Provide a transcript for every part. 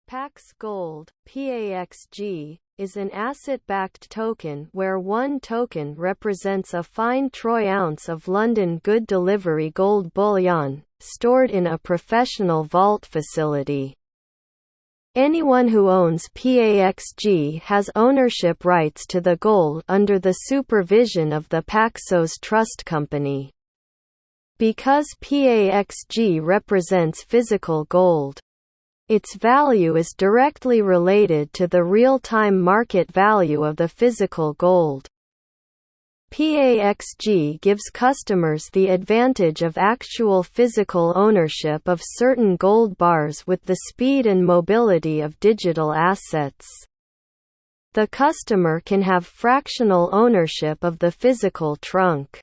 Pax Gold (Paxg) is an asset-backed token where one token represents a fine troy ounce of London Good Delivery gold bullion, stored in a professional vault facility. Anyone who owns Paxg has ownership rights to the gold under the supervision of the Paxos Trust Company. Because Paxg represents physical gold, its value is directly related to the real-time market value of the physical gold. Paxg gives customers the advantage of actual physical ownership of certain gold bars with the speed and mobility of digital assets. The customer can have fractional ownership of the physical trunk.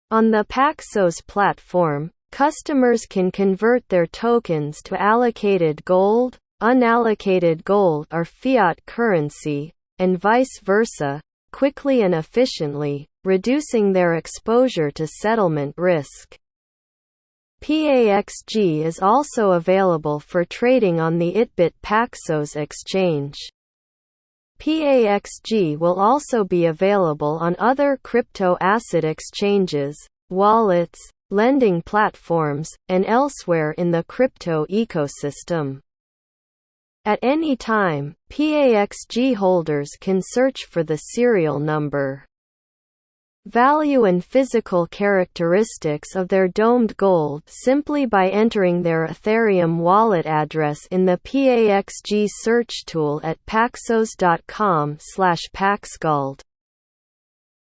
On the Paxos platform, customers can convert their tokens to allocated gold, unallocated gold or fiat currency, and vice versa, quickly and efficiently, reducing their exposure to settlement risk. Paxg is also available for trading on the ITBIT Paxos exchange. Paxg will also be available on other crypto asset exchanges, wallets, lending platforms, and elsewhere in the crypto ecosystem. At any time, Paxg holders can search for the serial number, value and physical characteristics of their domed gold simply by entering their Ethereum wallet address in the Paxg search tool at paxos.com/paxgold.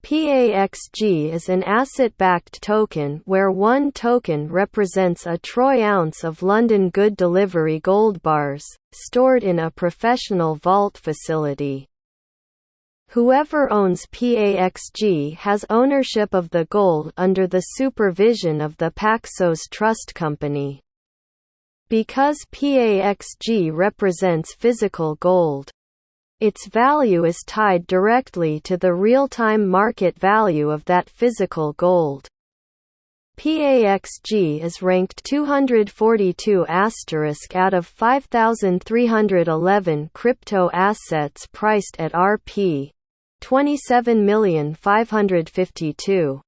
Paxg is an asset-backed token where one token represents a troy ounce of London Good Delivery gold bars, stored in a professional vault facility. Whoever owns Paxg has ownership of the gold under the supervision of the Paxos Trust Company. Because Paxg represents physical gold, its value is tied directly to the real-time market value of that physical gold. Paxg is ranked 242 out of 5,311 crypto assets priced at Rp. 27,552.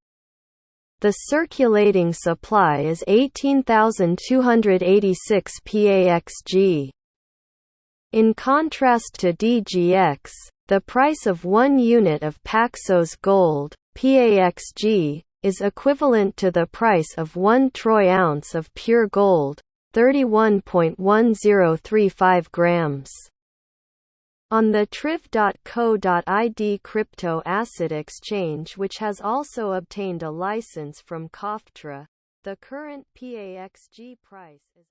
The circulating supply is 18,286 Paxg. In contrast to DGX, the price of 1 unit of Paxos Gold (Paxg) is equivalent to the price of 1 troy ounce of pure gold, 31.1035 grams. On the triv.co.id crypto asset exchange, which has also obtained a license from COFTRA, the current Paxg price is